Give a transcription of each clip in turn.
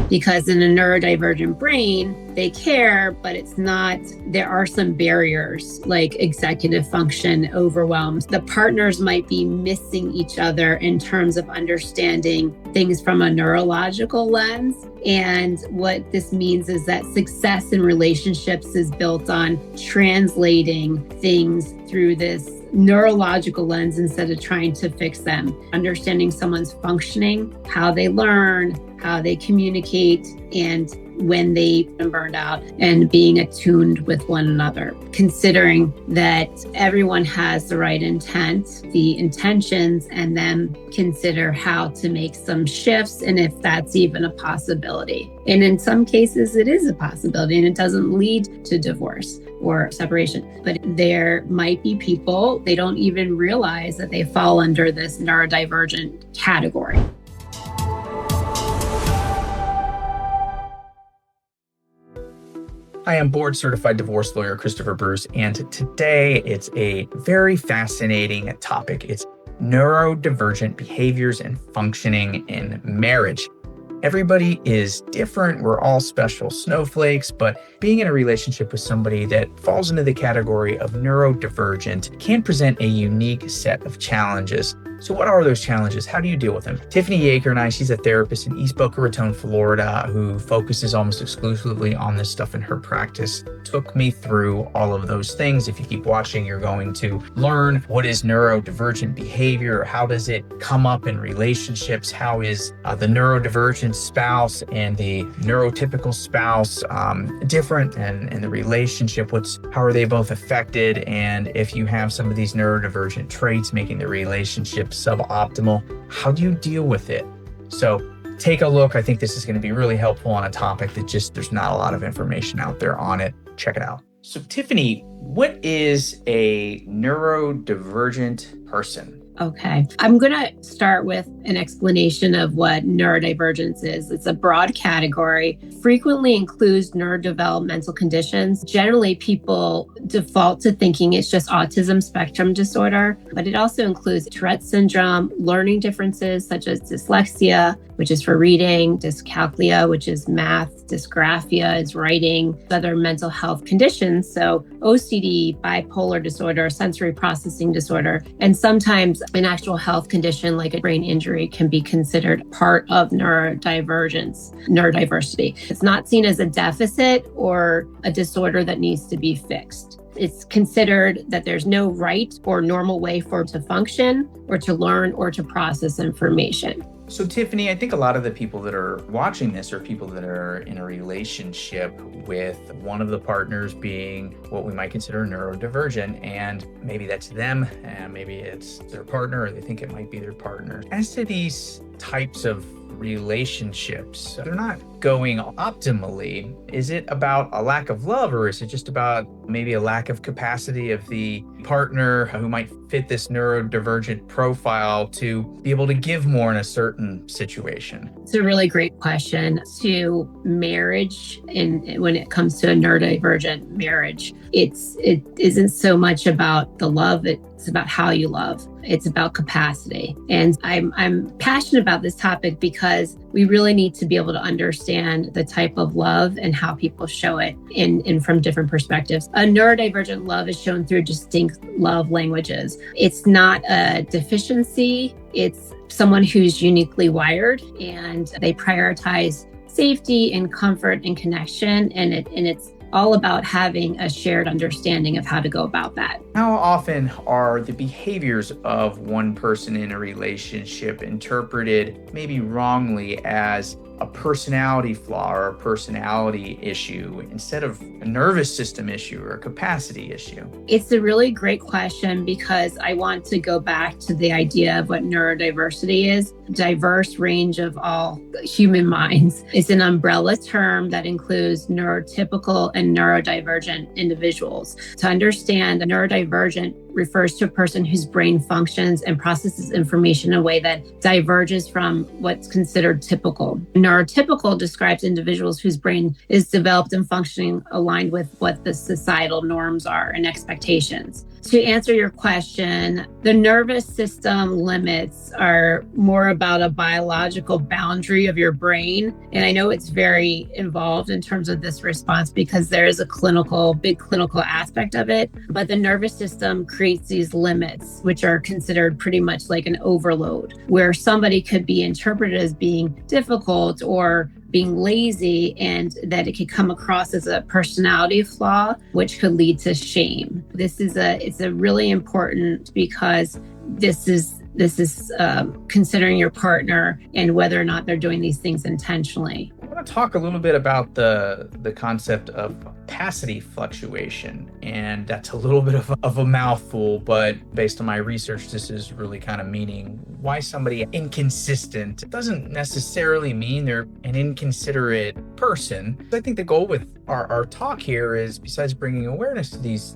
because in a neurodivergent brain, they care, but there are some barriers like executive function, overwhelms. The partners might be missing each other in terms of understanding things from a neurological lens. And what this means is that success in relationships is built on translating things through this neurological lens instead of trying to fix them. Understanding someone's functioning, how they learn, how they communicate, and when they've been burned out, and being attuned with one another. Considering that everyone has the right intent, the intentions, and then consider how to make some shifts and if that's even a possibility. And in some cases, it is a possibility and it doesn't lead to divorce or separation. But there might be people, they don't even realize that they fall under this neurodivergent category. I am board-certified divorce lawyer Christopher Bruce, and today it's a very fascinating topic. It's neurodivergent behaviors and functioning in marriage. Everybody is different. We're all special snowflakes, but being in a relationship with somebody that falls into the category of neurodivergent can present a unique set of challenges. So what are those challenges? How do you deal with them? Tiffany Yaker and I, she's a therapist in East Boca Raton, Florida, who focuses almost exclusively on this stuff in her practice, took me through all of those things. If you keep watching, you're going to learn what is neurodivergent behavior, how does it come up in relationships, how is the neurodivergent spouse and the neurotypical spouse different, and the relationship, how are they both affected, and if you have some of these neurodivergent traits making the relationship suboptimal, how do you deal with it? So take a look. I think this is going to be really helpful on a topic that there's not a lot of information out there on it. Check it out. So Tiffany, what is a neurodivergent person? Okay, I'm going to start with an explanation of what neurodivergence is. It's a broad category, frequently includes neurodevelopmental conditions. Generally, people default to thinking it's just autism spectrum disorder, but it also includes Tourette syndrome, learning differences such as dyslexia, which is for reading, dyscalculia, which is math, dysgraphia is writing, other mental health conditions. So OCD, bipolar disorder, sensory processing disorder, and sometimes an actual health condition like a brain injury can be considered part of neurodivergence, neurodiversity. It's not seen as a deficit or a disorder that needs to be fixed. It's considered that there's no right or normal way for it to function or to learn or to process information. So Tiffany, I think a lot of the people that are watching this are people that are in a relationship with one of the partners being what we might consider neurodivergent, and maybe that's them, and maybe it's their partner, or they think it might be their partner. As to these types of relationships, they're not going optimally. Is it about a lack of love, or is it just about maybe a lack of capacity of the partner who might fit this neurodivergent profile to be able to give more in a certain situation? It's a really great question. To marriage, and when it comes to a neurodivergent marriage, it isn't so much about the love, it's about how you love. It's about capacity. And I'm passionate about this topic because we really need to be able to understand the type of love and how people show it in from different perspectives. A neurodivergent love is shown through distinct love languages. It's not a deficiency. It's someone who's uniquely wired, and they prioritize safety and comfort and connection. And it's all about having a shared understanding of how to go about that. How often are the behaviors of one person in a relationship interpreted maybe wrongly as a personality flaw or a personality issue instead of a nervous system issue or a capacity issue? It's a really great question because I want to go back to the idea of what neurodiversity is. Diverse range of all human minds. It's an umbrella term that includes neurotypical and neurodivergent individuals. To understand, a neurodivergent refers to a person whose brain functions and processes information in a way that diverges from what's considered typical. Neurotypical describes individuals whose brain is developed and functioning aligned with what the societal norms are and expectations. To answer your question, the nervous system limits are more about a biological boundary of your brain. And I know it's very involved in terms of this response because there is a big clinical aspect of it. But the nervous system creates these limits, which are considered pretty much like an overload, where somebody could be interpreted as being difficult or being lazy, and that it could come across as a personality flaw, which could lead to shame. It's a really important because this is considering your partner and whether or not they're doing these things intentionally. I want to talk a little bit about the concept of capacity fluctuation, and that's a little bit of a mouthful, but based on my research, this is really kind of meaning why somebody inconsistent. It doesn't necessarily mean they're an inconsiderate person. I think the goal with our talk here is, besides bringing awareness to these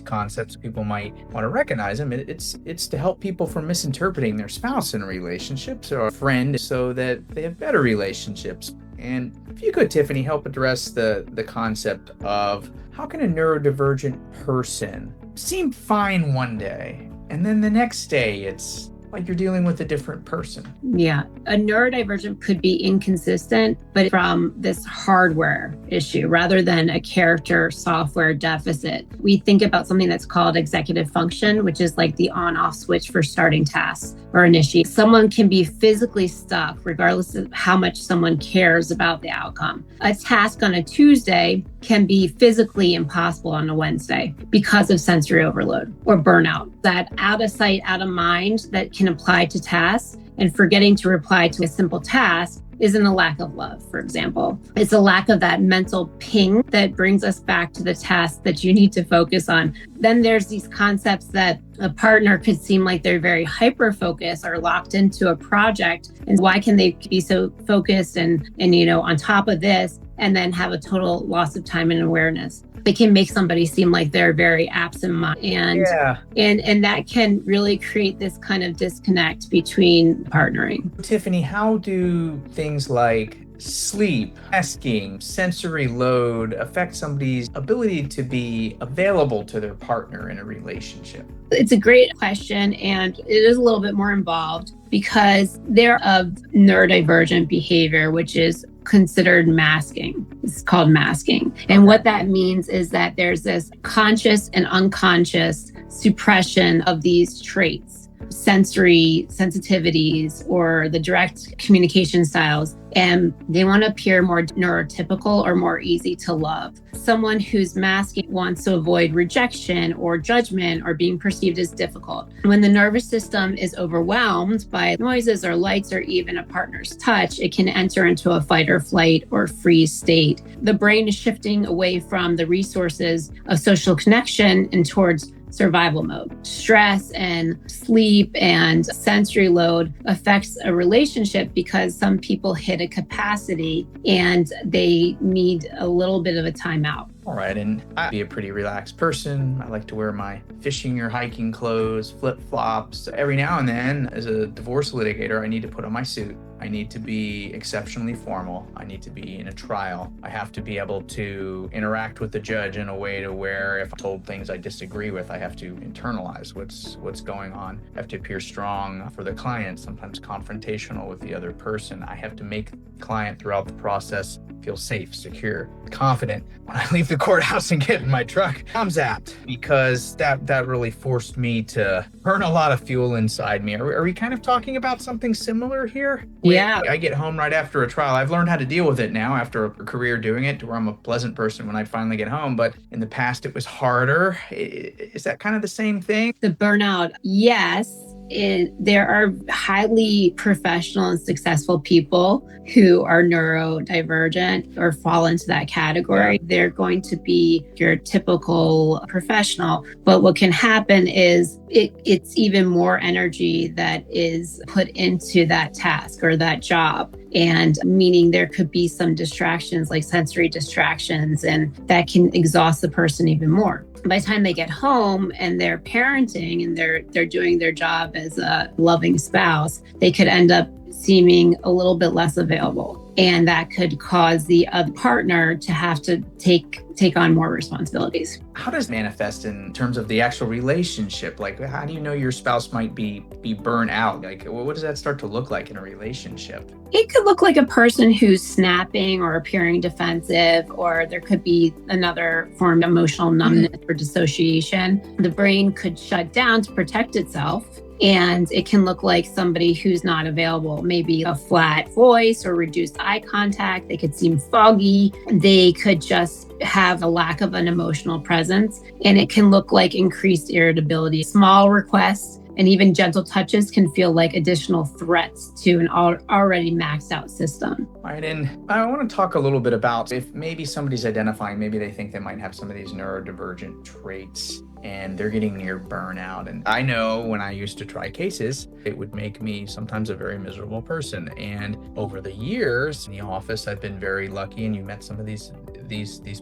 concepts, people might want to recognize them. It's to help people from misinterpreting their spouse in relationships or a friend so that they have better relationships. And if you could, Tiffany, help address the concept of how can a neurodivergent person seem fine one day and then the next day it's like you're dealing with a different person? Yeah. A neurodivergent could be inconsistent, but from this hardware issue rather than a character software deficit. We think about something that's called executive function, which is like the on-off switch for starting tasks or initiate. Someone can be physically stuck regardless of how much someone cares about the outcome. A task on a Tuesday can be physically impossible on a Wednesday because of sensory overload or burnout. That out of sight, out of mind that can apply to tasks, and forgetting to reply to a simple task isn't a lack of love, for example. It's a lack of that mental ping that brings us back to the task that you need to focus on. Then there's these concepts that a partner could seem like they're very hyper-focused or locked into a project. And why can they be so focused and on top of this and then have a total loss of time and awareness? It can make somebody seem like they're very absent-minded, and that can really create this kind of disconnect between partnering. Tiffany, how do things like sleep, masking, sensory load affect somebody's ability to be available to their partner in a relationship? It's a great question, and it is a little bit more involved because they're of neurodivergent behavior, which is considered masking. It's called masking. And what that means is that there's this conscious and unconscious suppression of these traits, sensory sensitivities, or the direct communication styles. And they want to appear more neurotypical or more easy to love. Someone who's masking wants to avoid rejection or judgment or being perceived as difficult. When the nervous system is overwhelmed by noises or lights or even a partner's touch, it can enter into a fight or flight or freeze state. The brain is shifting away from the resources of social connection and towards survival mode. Stress and sleep and sensory load affects a relationship because some people hit a capacity and they need a little bit of a timeout. All right, and I'd be a pretty relaxed person. I like to wear my fishing or hiking clothes, flip-flops. Every now and then, as a divorce litigator, I need to put on my suit. I need to be exceptionally formal. I need to be in a trial. I have to be able to interact with the judge in a way to where if I'm told things I disagree with, I have to internalize what's going on. I have to appear strong for the client, sometimes confrontational with the other person. I have to make the client throughout the process feel safe, secure, confident. When I leave the courthouse and get in my truck, I'm zapped because that really forced me to burn a lot of fuel inside me. Are we kind of talking about something similar here? Yeah. I get home right after a trial. I've learned how to deal with it now after a career doing it, to where I'm a pleasant person when I finally get home. But in the past, it was harder. Is that kind of the same thing? The burnout, yes. There are highly professional and successful people who are neurodivergent or fall into that category. They're going to be your typical professional. But what can happen is it's even more energy that is put into that task or that job. And meaning there could be some distractions like sensory distractions, and that can exhaust the person even more. By the time they get home and they're parenting and they're doing their job as a loving spouse, they could end up seeming a little bit less available. And that could cause the other partner to have to take on more responsibilities. How does it manifest in terms of the actual relationship? Like, how do you know your spouse might be burnt out? Like, what does that start to look like in a relationship? It could look like a person who's snapping or appearing defensive, or there could be another form of emotional numbness or dissociation. The brain could shut down to protect itself. And it can look like somebody who's not available, maybe a flat voice or reduced eye contact. They could seem foggy. They could just have a lack of an emotional presence. And it can look like increased irritability. Small requests and even gentle touches can feel like additional threats to an already maxed out system. All right, and I want to talk a little bit about if maybe somebody's identifying, maybe they think they might have some of these neurodivergent traits and they're getting near burnout. And I know when I used to try cases, it would make me sometimes a very miserable person. And over the years in the office, I've been very lucky, and you met some of these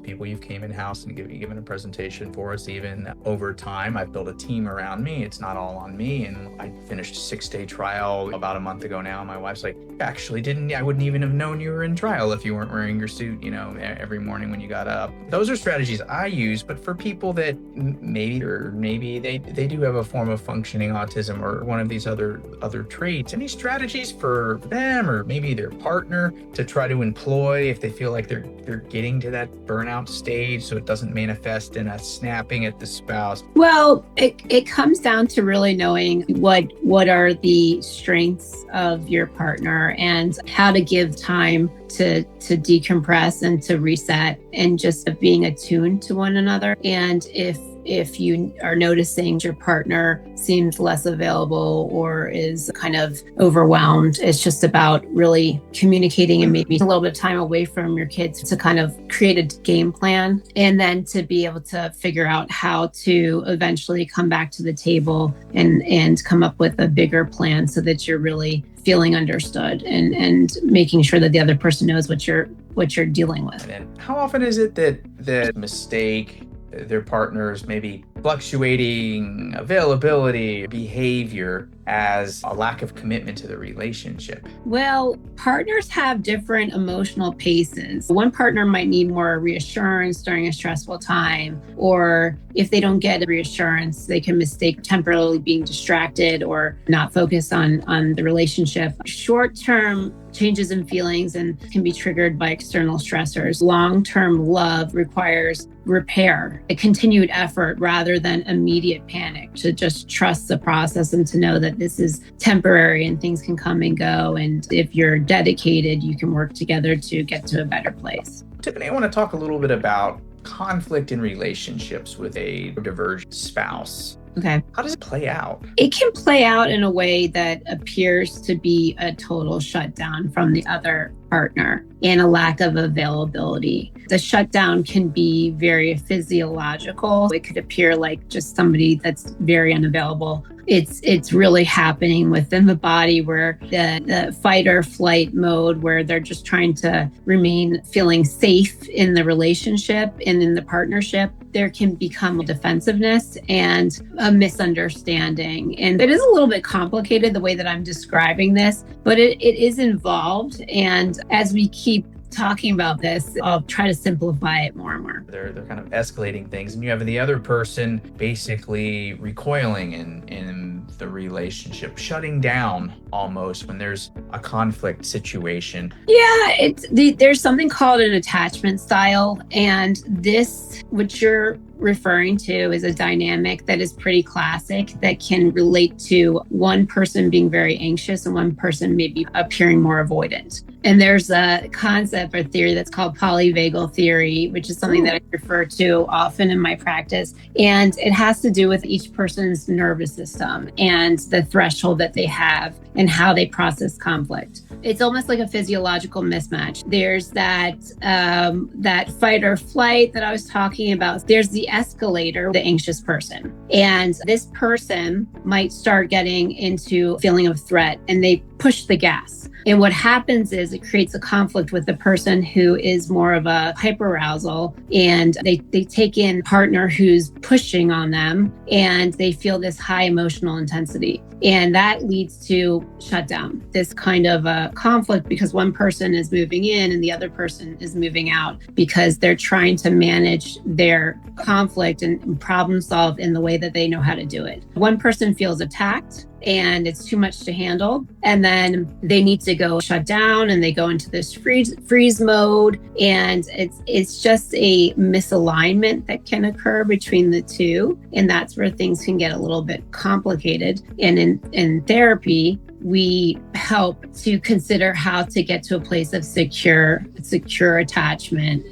people. You've came in-house and given a presentation for us. Even over time, I've built a team around me. It's not all on me. And I finished a 6-day trial about a month ago now. My wife's like, I wouldn't even have known you were in trial if you weren't wearing your suit, every morning when you got up. Those are strategies I use, but for people that maybe they do have a form of functioning autism or one of these other traits, any strategies for them or maybe their partner to try to employ if they feel like they're getting to that burnout stage so it doesn't manifest in a snapping at the spouse? Well, it comes down to really knowing what are the strengths of your partner and how to give time to decompress and to reset, and just being attuned to one another. And if you are noticing your partner seems less available or is kind of overwhelmed, it's just about really communicating and maybe a little bit of time away from your kids to kind of create a game plan, and then to be able to figure out how to eventually come back to the table and come up with a bigger plan so that you're really feeling understood and making sure that the other person knows what you're dealing with. And how often is it that mistake their partners maybe fluctuating availability, behavior as a lack of commitment to the relationship? Well, partners have different emotional paces. One partner might need more reassurance during a stressful time, or if they don't get reassurance, they can mistake temporarily being distracted or not focus on the relationship. Short-term changes in feelings and can be triggered by external stressors. Long-term love requires repair, a continued effort rather than immediate panic, to just trust the process and to know that this is temporary and things can come and go. And if you're dedicated, you can work together to get to a better place. Tiffany, I want to talk a little bit about conflict in relationships with a divergent spouse. Okay. How does it play out? It can play out in a way that appears to be a total shutdown from the other partner and a lack of availability. The shutdown can be very physiological. It could appear like just somebody that's very unavailable. It's really happening within the body, where the fight or flight mode, where they're just trying to remain feeling safe in the relationship and in the partnership. There can become defensiveness and a misunderstanding. And it is a little bit complicated the way that I'm describing this, but it is involved. And as we keep talking about this, I'll try to simplify it more and more. They're kind of escalating things, and you have the other person basically recoiling in the relationship, shutting down almost when there's a conflict situation. Yeah, there's something called an attachment style, and this, what you're referring to, is a dynamic that is pretty classic that can relate to one person being very anxious and one person maybe appearing more avoidant. And there's a concept or theory that's called polyvagal theory, which is something that I refer to often in my practice. And it has to do with each person's nervous system and the threshold that they have and how they process conflict. It's almost like a physiological mismatch. There's that fight or flight that I was talking about. There's the escalator, the anxious person. And this person might start getting into feeling of threat, and they push the gas. And what happens is it creates a conflict with the person who is more of a hyperarousal, and they take in a partner who's pushing on them, and they feel this high emotional intensity. And that leads to shutdown, this kind of a conflict, because one person is moving in and the other person is moving out because they're trying to manage their conflict and problem solve in the way that they know how to do it. One person feels attacked and it's too much to handle, and then they need to go shut down and they go into this freeze mode, and it's just a misalignment that can occur between the two, and that's where things can get a little bit complicated. And in therapy, we help to consider how to get to a place of secure attachment,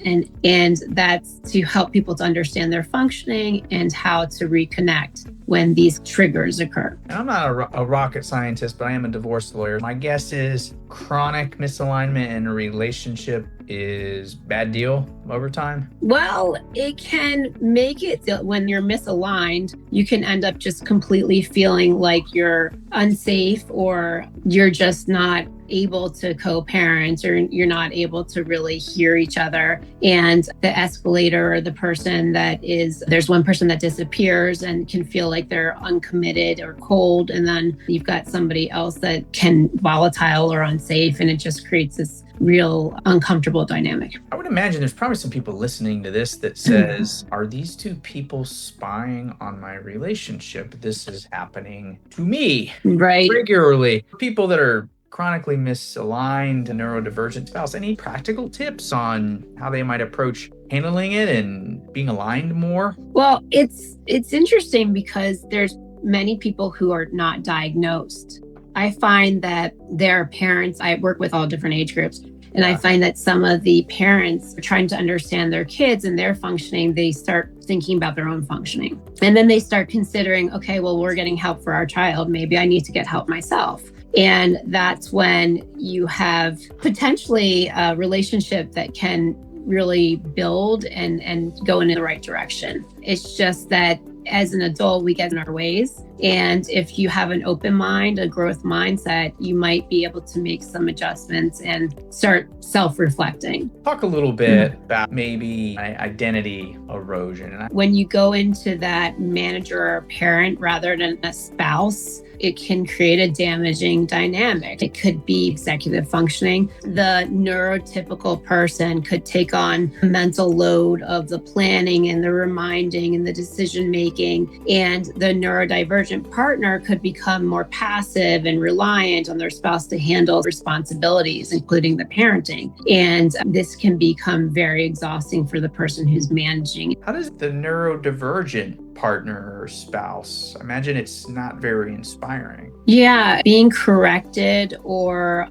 and that's to help people to understand their functioning and how to reconnect when these triggers occur. And I'm not a rocket scientist, but I am a divorce lawyer. My guess is chronic misalignment in a relationship is bad deal over time? Well, it can make it when you're misaligned, you can end up just completely feeling like you're unsafe, or you're just not able to co-parent, or you're not able to really hear each other. And the escalator, or the person there's one person that disappears and can feel like they're uncommitted or cold. And then you've got somebody else that can volatile or unsafe. And it just creates this real uncomfortable dynamic. I would imagine there's probably some people listening to this that says, are these two people spying on my relationship? This is happening to me regularly. People that are chronically misaligned, neurodivergent spouse, any practical tips on how they might approach handling it and being aligned more? Well, it's interesting because there's many people who are not diagnosed. I find that there are parents, I work with all different age groups, and I find that some of the parents are trying to understand their kids and their functioning. They start thinking about their own functioning. And then they start considering, okay, well, we're getting help for our child. Maybe I need to get help myself. And that's when you have potentially a relationship that can really build and go in the right direction. It's just that as an adult, we get in our ways. And if you have an open mind, a growth mindset, you might be able to make some adjustments and start self-reflecting. Talk a little bit about maybe identity erosion. When you go into that manager or parent rather than a spouse, it can create a damaging dynamic. It could be executive functioning. The neurotypical person could take on the mental load of the planning and the reminding and the decision making, and the neurodivergent partner could become more passive and reliant on their spouse to handle responsibilities, including the parenting. And this can become very exhausting for the person who's managing. How does the neurodivergent partner or spouse, I imagine it's not very inspiring. Yeah, being corrected or,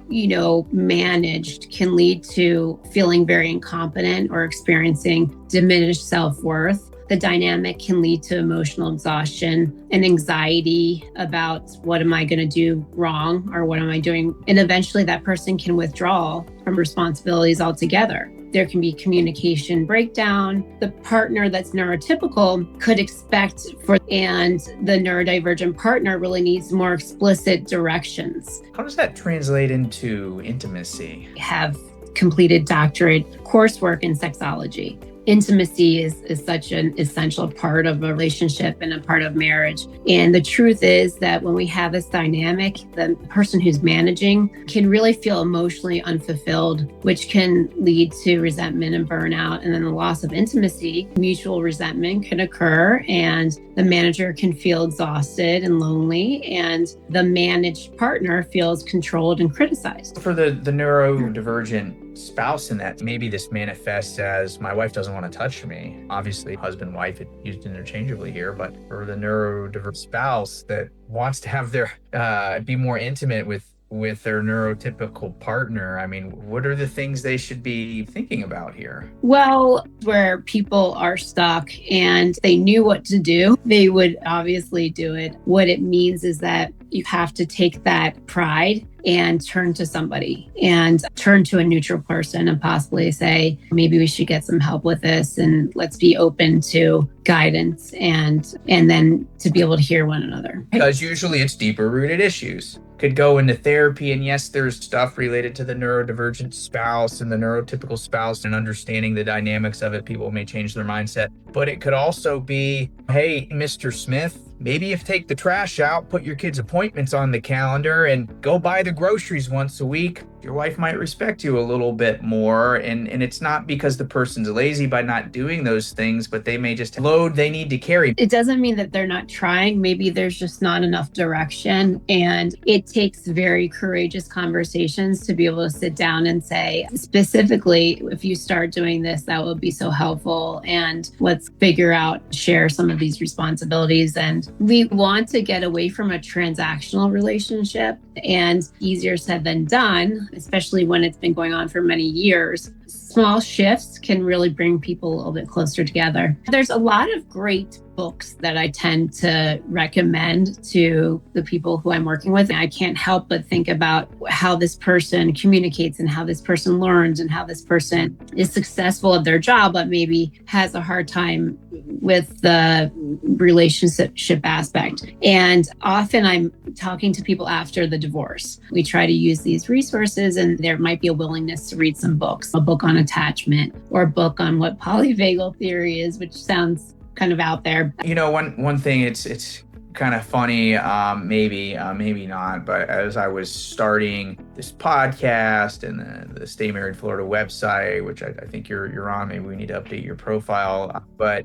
managed can lead to feeling very incompetent or experiencing diminished self-worth. The dynamic can lead to emotional exhaustion and anxiety about what am I going to do wrong, or what am I doing? And eventually that person can withdraw from responsibilities altogether. There can be communication breakdown. The partner that's neurotypical could expect and the neurodivergent partner really needs more explicit directions. How does that translate into intimacy? Have completed doctorate coursework in sexology. Intimacy is such an essential part of a relationship and a part of marriage. And the truth is that when we have this dynamic, the person who's managing can really feel emotionally unfulfilled, which can lead to resentment and burnout. And then the loss of intimacy, mutual resentment can occur, and the manager can feel exhausted and lonely, and the managed partner feels controlled and criticized. For the neurodivergent spouse in that, maybe this manifests as my wife doesn't want to touch me. Obviously, husband, wife, it's used interchangeably here, but for the neurodivergent spouse that wants to have their be more intimate with their neurotypical partner, I mean, what are the things they should be thinking about here? Well, where people are stuck and they knew what to do, they would obviously do it. What it means is that you have to take that pride and turn to somebody, and turn to a neutral person and possibly say, maybe we should get some help with this, and let's be open to guidance and then to be able to hear one another. Because usually it's deeper rooted issues. could go into therapy. And yes, there's stuff related to the neurodivergent spouse and the neurotypical spouse and understanding the dynamics of it. People may change their mindset, but it could also be, hey, Mr. Smith, maybe you take the trash out, put your kids' appointments on the calendar, and go buy the groceries once a week. Your wife might respect you a little bit more. And it's not because the person's lazy by not doing those things, but they may just load they need to carry. It doesn't mean that they're not trying. Maybe there's just not enough direction. And it takes very courageous conversations to be able to sit down and say, specifically, if you start doing this, that would be so helpful. And let's figure out, share some of these responsibilities. And we want to get away from a transactional relationship, and easier said than done, especially when it's been going on for many years. Small shifts can really bring people a little bit closer together. There's a lot of great books that I tend to recommend to the people who I'm working with. I can't help but think about how this person communicates and how this person learns and how this person is successful at their job, but maybe has a hard time with the relationship aspect. And often I'm talking to people after the divorce. We try to use these resources, and there might be a willingness to read some books, a book on attachment or a book on what polyvagal theory is, which sounds kind of out there. You know, one thing, it's kind of funny, maybe not, but as I was starting this podcast and the Stay Married Florida website, which I think you're on, maybe we need to update your profile. But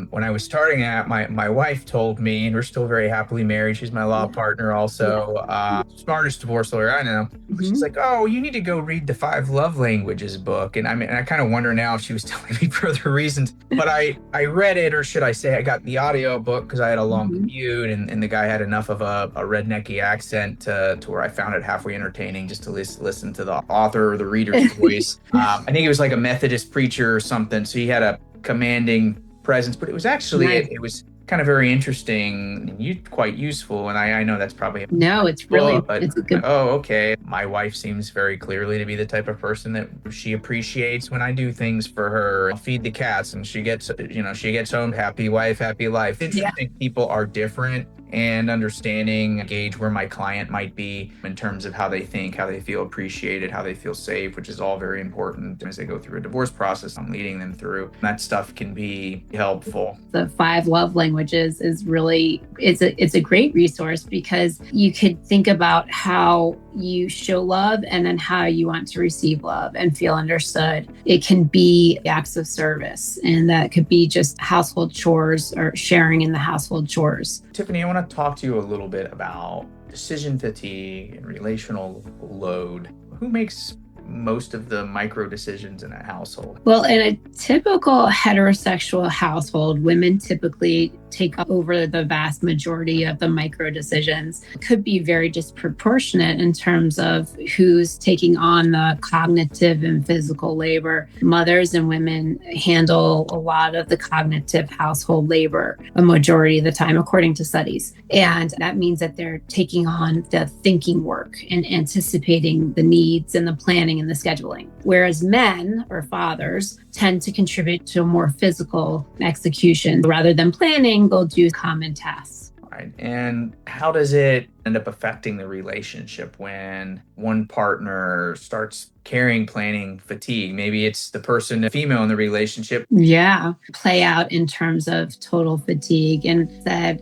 when I was starting that, my wife told me, and we're still very happily married, she's my law partner also, smartest divorce lawyer I know. She's like, oh, you need to go read the 5 Love Languages book. And I kind of wonder now if she was telling me for other reasons, but I read it, or should I say I got the audio book because I had a long commute, and the guy had enough of a rednecky accent to where I found it halfway entertaining just to listen to the author or the reader's voice. I think it was like a Methodist preacher or something, so he had a commanding presence, but it was actually, it was kind of very interesting and quite useful. And I know that's probably it's really, it's a good. Oh, okay. My wife seems very clearly to be the type of person that she appreciates when I do things for her. I'll feed the cats, and she gets home, happy wife, happy life. Interesting. People are different, and understanding, gauge where my client might be in terms of how they think, how they feel appreciated, how they feel safe, which is all very important as they go through a divorce process. I'm leading them through. That stuff can be helpful. The 5 Love Languages is really, it's a great resource, because you could think about how you show love and then how you want to receive love and feel understood. It can be acts of service, and that could be just household chores or sharing in the household chores. Tiffany, I want to talk to you a little bit about decision fatigue and relational load. Who makes most of the micro decisions in a household? Well, in a typical heterosexual household, women typically take over the vast majority of the micro decisions. It could be very disproportionate in terms of who's taking on the cognitive and physical labor. Mothers and women handle a lot of the cognitive household labor a majority of the time, according to studies. And that means that they're taking on the thinking work and anticipating the needs and the planning and the scheduling. Whereas men or fathers tend to contribute to a more physical execution. Rather than planning, they'll do common tasks. Right. And how does it end up affecting the relationship when one partner starts carrying planning fatigue? Maybe it's the person, the female in the relationship. Yeah, play out in terms of total fatigue, and that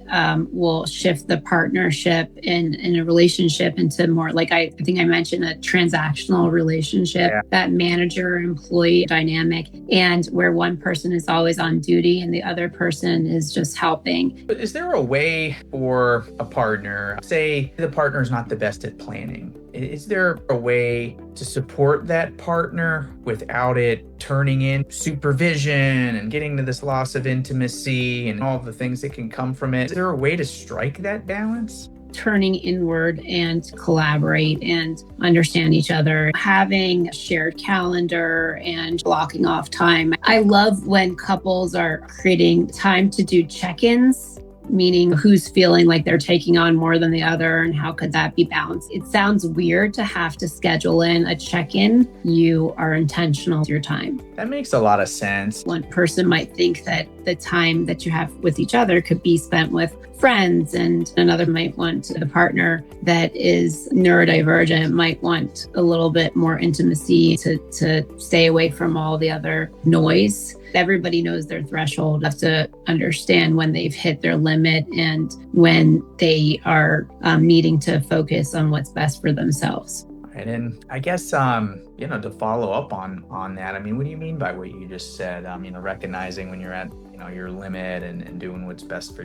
will shift the partnership in a relationship into more, like I think I mentioned, a transactional relationship, that manager-employee dynamic, and where one person is always on duty and the other person is just helping. But is there a way for a partner, say the partner is not the best at planning, is there a way to support that partner without it turning in supervision and getting to this loss of intimacy and all the things that can come from it? Is there a way to strike that balance? Turning inward and collaborate and understand each other, having a shared calendar and blocking off time. I love when couples are creating time to do check-ins meaning who's feeling like they're taking on more than the other and how could that be balanced. It sounds weird to have to schedule in a check-in. You are intentional with your time. That makes a lot of sense. One person might think that the time that you have with each other could be spent with friends, and another might want a partner that is neurodivergent might want a little bit more intimacy to stay away from all the other noise. Everybody knows their threshold. You have to understand when they've hit their limit and when they are needing to focus on what's best for themselves. Right. And I guess, to follow up on that, I mean, what do you mean by what you just said? Recognizing when you're at, your limit and doing what's best for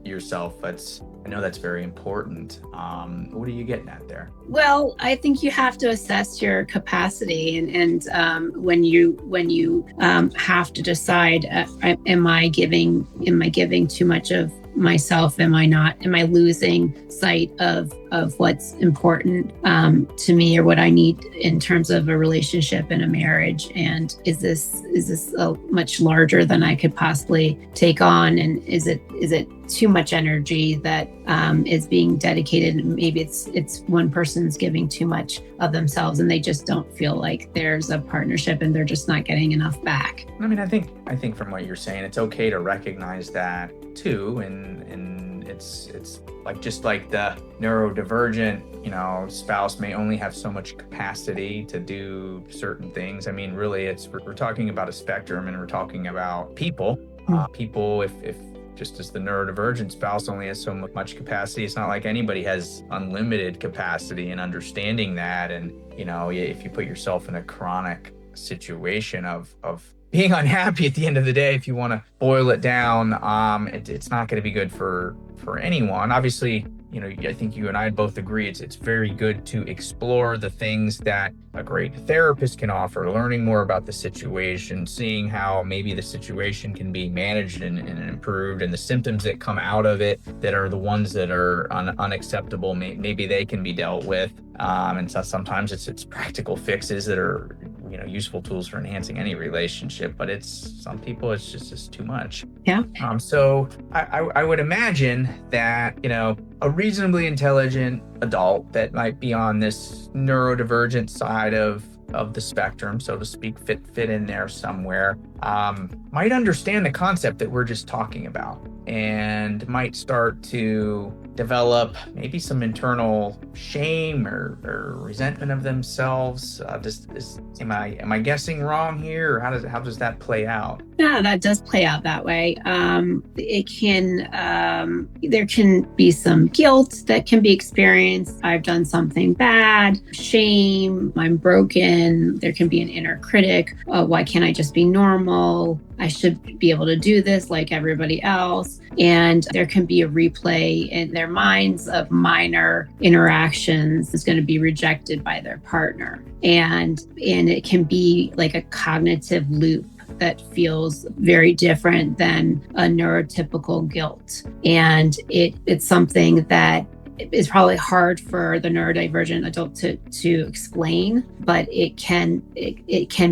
yourself. I know that's very important. What are you getting at there? Well, I think you have to assess your capacity and when you have to decide, am I giving too much of myself? Am I losing sight of what's important to me or what I need in terms of a relationship and a marriage? And is this much larger than I could possibly take on? And is it too much energy that is being dedicated? Maybe it's one person's giving too much of themselves and they just don't feel like there's a partnership and they're just not getting enough back. I mean, I think from what you're saying, it's okay to recognize that too, and it's just like the neurodivergent, spouse may only have so much capacity to do certain things. I mean, really, we're talking about a spectrum, and we're talking about people. People, if just as the neurodivergent spouse only has so much capacity, it's not like anybody has unlimited capacity, and understanding that. And, if you put yourself in a chronic situation of being unhappy at the end of the day, if you want to boil it down, it's not going to be good for anyone. Obviously, I think you and I both agree it's very good to explore the things that a great therapist can offer, learning more about the situation, seeing how maybe the situation can be managed and improved, and the symptoms that come out of it that are the ones that are unacceptable, maybe they can be dealt with. And so sometimes it's practical fixes that are useful tools for enhancing any relationship, but some people it's just too much. Yeah. So I would imagine that a reasonably intelligent adult that might be on this neurodivergent side of the spectrum, so to speak, fit in there somewhere, might understand the concept that we're just talking about, and might start to develop maybe some internal shame or resentment of themselves. Am I guessing wrong here, or how does that play out? Yeah, that does play out that way. There can be some guilt that can be experienced. I've done something bad, shame, I'm broken. There can be an inner critic. Why can't I just be normal? I should be able to do this like everybody else. And there can be a replay in their minds of minor interactions is going to be rejected by their partner. And it can be like a cognitive loop that feels very different than a neurotypical guilt. And it's something that is probably hard for the neurodivergent adult to explain, but it can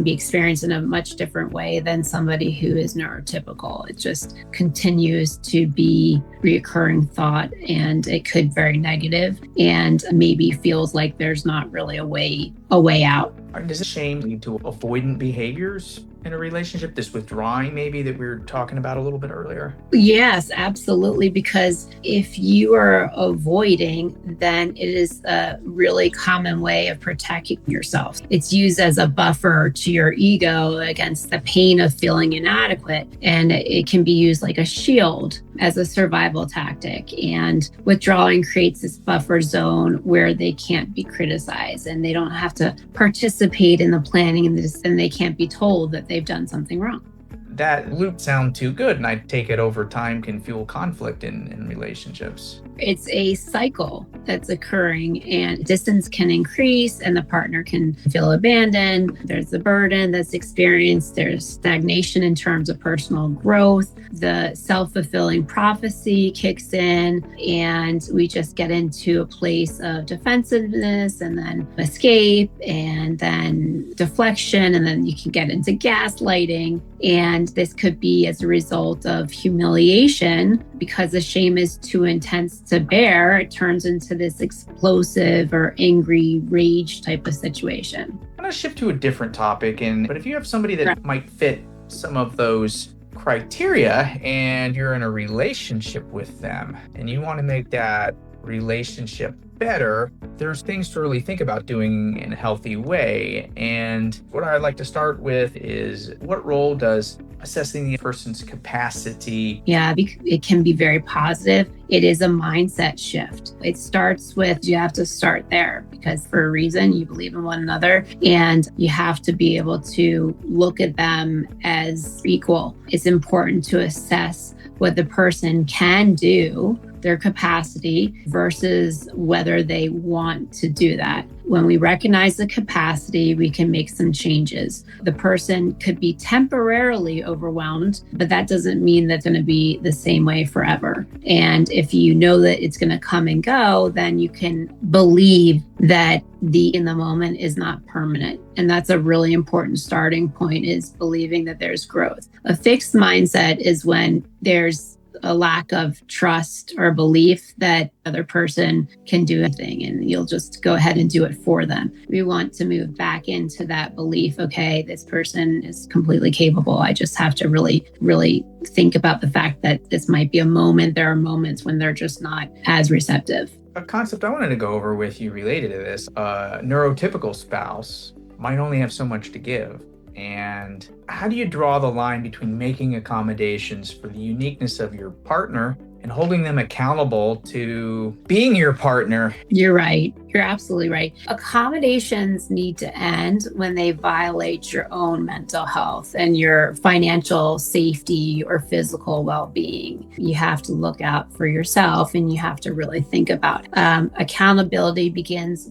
be experienced in a much different way than somebody who is neurotypical. It just continues to be reoccurring thought, and it could be very negative and maybe feels like there's not really a way out. Does shame lead to avoidant behaviors in a relationship, this withdrawing maybe that we were talking about a little bit earlier? Yes, absolutely. Because if you are avoiding, then it is a really common way of protecting yourself. It's used as a buffer to your ego against the pain of feeling inadequate. And it can be used like a shield as a survival tactic. And withdrawing creates this buffer zone where they can't be criticized and they don't have to participate in the planning and they can't be told that they've done something wrong. That loop sounds too good, and I take it over time can fuel conflict in relationships. It's a cycle that's occurring, and distance can increase and the partner can feel abandoned. There's the burden that's experienced. There's stagnation in terms of personal growth. The self-fulfilling prophecy kicks in, and we just get into a place of defensiveness and then escape and then deflection, and then you can get into gaslighting. And this could be as a result of humiliation because the shame is too intense to bear. It turns into this explosive or angry rage type of situation. I'm going to shift to a different topic. But if you have somebody that might fit some of those criteria and you're in a relationship with them and you want to make that relationship better, there's things to really think about doing in a healthy way. And what I'd like to start with is, what role does assessing the person's capacity? Yeah, it can be very positive. It is a mindset shift. It starts with, you have to start there because for a reason you believe in one another and you have to be able to look at them as equal. It's important to assess what the person can do, their capacity, versus whether they want to do that. When we recognize the capacity, we can make some changes. The person could be temporarily overwhelmed, but that doesn't mean that's going to be the same way forever. And if you know that it's going to come and go, then you can believe that the in the moment is not permanent. And that's a really important starting point, is believing that there's growth. A fixed mindset is when there's a lack of trust or belief that the other person can do anything and you'll just go ahead and do it for them. We want to move back into that belief, okay, this person is completely capable. I just have to really, really think about the fact that this might be a moment. There are moments when they're just not as receptive. A concept I wanted to go over with you related to this, a neurotypical spouse might only have so much to give. And how do you draw the line between making accommodations for the uniqueness of your partner and holding them accountable to being your partner? You're right. You're absolutely right. Accommodations need to end when they violate your own mental health and your financial safety or physical well-being. You have to look out for yourself and you have to really think about accountability begins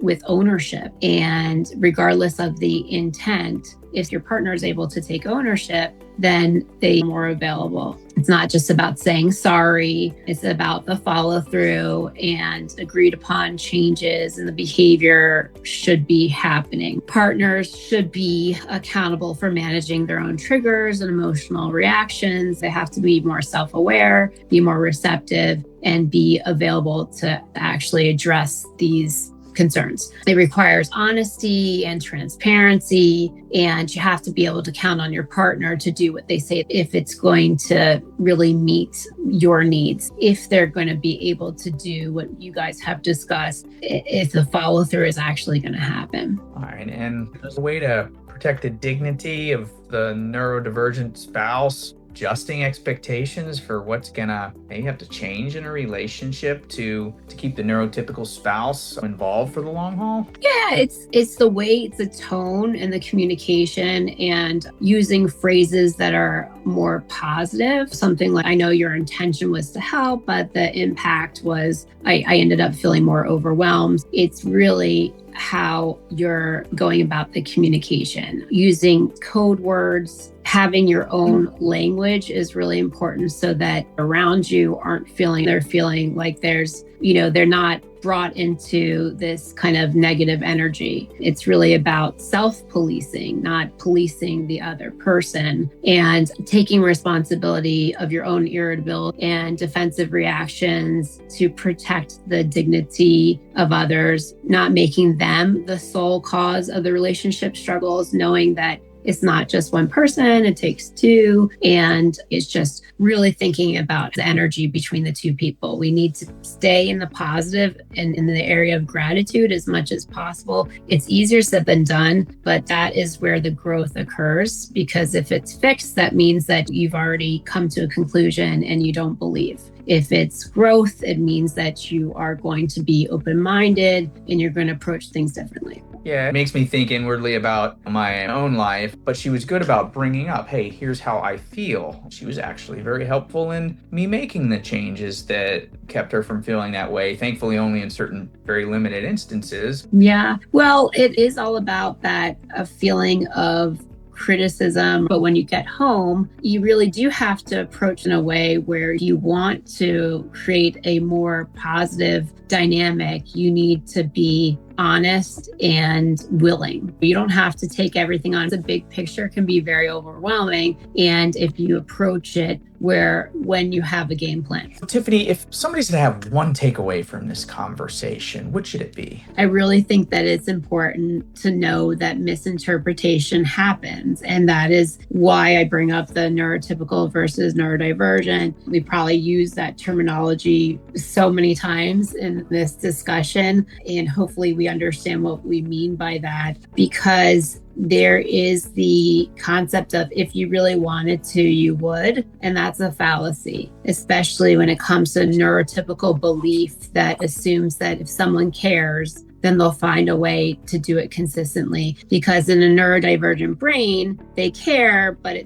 with ownership. And regardless of the intent, if your partner is able to take ownership, then they are more available. It's not just about saying sorry. It's about the follow through and agreed upon changes, and the behavior should be happening. Partners should be accountable for managing their own triggers and emotional reactions. They have to be more self-aware, be more receptive, and be available to actually address these concerns. It requires honesty and transparency, and you have to be able to count on your partner to do what they say if it's going to really meet your needs. If they're going to be able to do what you guys have discussed, if the follow through is actually going to happen. All right, and there's a way to protect the dignity of the neurodivergent spouse, adjusting expectations for what's gonna maybe have to change in a relationship to keep the neurotypical spouse involved for the long haul? Yeah, it's the way, it's the tone and the communication and using phrases that are more positive. Something like, I know your intention was to help, but the impact was I ended up feeling more overwhelmed. It's really how you're going about the communication. Using code words, having your own language is really important so that around you they're feeling like they're not brought into this kind of negative energy. It's really about self-policing, not policing the other person, and taking responsibility of your own irritability and defensive reactions to protect the dignity of others, not making them the sole cause of the relationship struggles, knowing that it's not just one person, it takes two. And it's just really thinking about the energy between the two people. We need to stay in the positive and in the area of gratitude as much as possible. It's easier said than done, but that is where the growth occurs, because if it's fixed, that means that you've already come to a conclusion and you don't believe. If it's growth, it means that you are going to be open-minded and you're going to approach things differently. Yeah, it makes me think inwardly about my own life, but she was good about bringing up, hey, here's how I feel. She was actually very helpful in me making the changes that kept her from feeling that way, thankfully only in certain very limited instances. Yeah, well, it is all about that a feeling of criticism, but when you get home, you really do have to approach in a way where you want to create a more positive dynamic. You need to be honest and willing. You don't have to take everything on. The big picture can be very overwhelming. And if you approach it when you have a game plan. Tiffany, if somebody's going to have one takeaway from this conversation, what should it be? I really think that it's important to know that misinterpretation happens. And that is why I bring up the neurotypical versus neurodivergent. We probably use that terminology so many times in this discussion. And hopefully we understand what we mean by that, because there is the concept of if you really wanted to, you would. And that's a fallacy, especially when it comes to neurotypical belief that assumes that if someone cares, then they'll find a way to do it consistently. Because in a neurodivergent brain, they care, but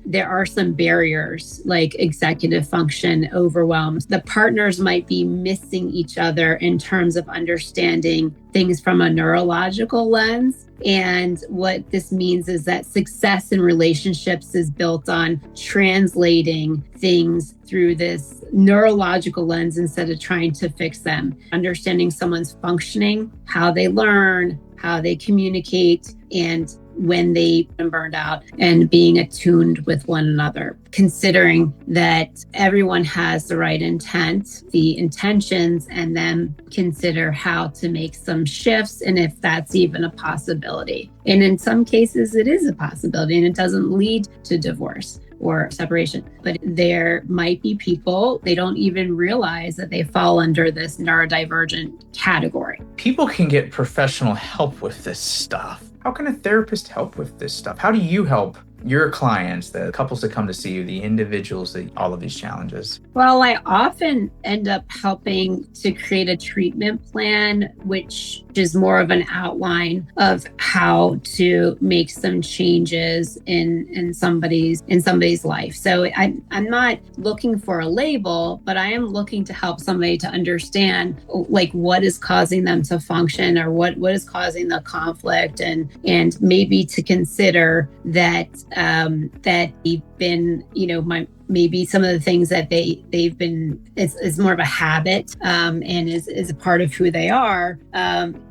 there are some barriers like executive function, overwhelm. The partners might be missing each other in terms of understanding things from a neurological lens. And what this means is that success in relationships is built on translating things through this neurological lens instead of trying to fix them. Understanding someone's functioning, how they learn, how they communicate, and when they've been burned out, and being attuned with one another. Considering that everyone has the right intent, the intentions, and then consider how to make some shifts and if that's even a possibility. And in some cases, it is a possibility and it doesn't lead to divorce or separation. But there might be people, they don't even realize that they fall under this neurodivergent category. People can get professional help with this stuff. How can a therapist help with this stuff? How do you help your clients, the couples that come to see you, the individuals, all of these challenges? Well, I often end up helping to create a treatment plan, which is more of an outline of how to make some changes in somebody's life. So I'm not looking for a label, but I am looking to help somebody to understand like what is causing them to function, or what is causing the conflict, and maybe to consider that they've been, maybe some of the things that they've been, it's more of a habit and is a part of who they are,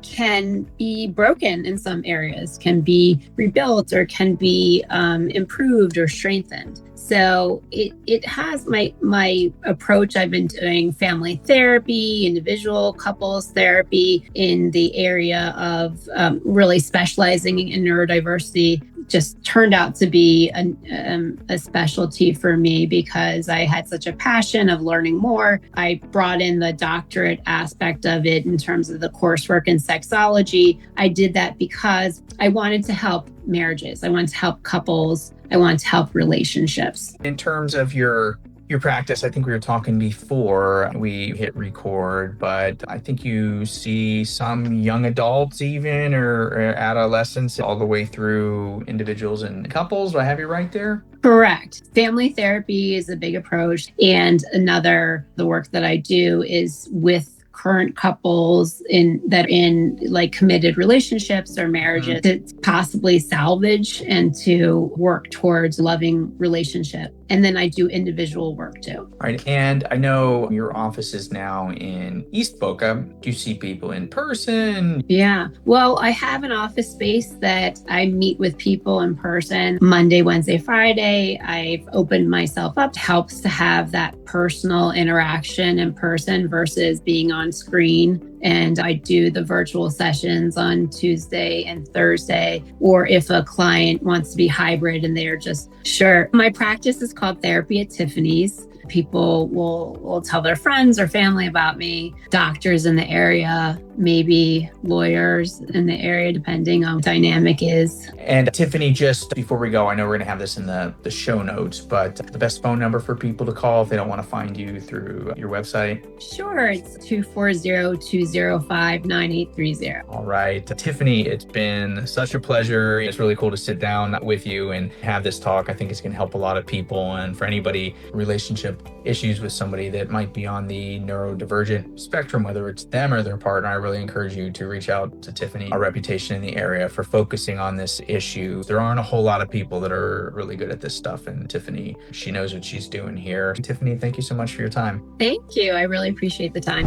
can be broken in some areas, can be rebuilt, or can be improved or strengthened. So it has my approach. I've been doing family therapy, individual couples therapy in the area of really specializing in neurodiversity. Just turned out to be a specialty for me because I had such a passion of learning more. I brought in the doctorate aspect of it in terms of the coursework in sexology. I did that because I wanted to help marriages. I wanted to help couples. I wanted to help relationships. In terms of your practice, I think we were talking before we hit record, but I think you see some young adults even, or adolescents, all the way through individuals and couples. Do I have you right there? Correct. Family therapy is a big approach. And the work that I do is with current couples in like committed relationships or marriages to possibly salvage and to work towards loving relationship. And then I do individual work too. All right. And I know your office is now in East Boca. Do you see people in person? Yeah. Well, I have an office space that I meet with people in person Monday, Wednesday, Friday. I've opened myself up. It helps to have that personal interaction in person versus being on screen. And I do the virtual sessions on Tuesday and Thursday, or if a client wants to be hybrid and they're just sure. My practice is called Therapy at Tiffany's. People will tell their friends or family about me, doctors in the area, maybe lawyers in the area, depending on what the dynamic is. And Tiffany, just before we go, I know we're going to have this in the show notes, but the best phone number for people to call if they don't want to find you through your website? Sure. It's 240-205-9830. All right. Tiffany, it's been such a pleasure. It's really cool to sit down with you and have this talk. I think it's going to help a lot of people. And for anybody, relationship issues with somebody that might be on the neurodivergent spectrum, whether it's them or their partner, I really encourage you to reach out to Tiffany. Our reputation in the area for focusing on this issue. There aren't a whole lot of people that are really good at this stuff. And Tiffany, she knows what she's doing here. Tiffany, thank you so much for your time. Thank you. I really appreciate the time.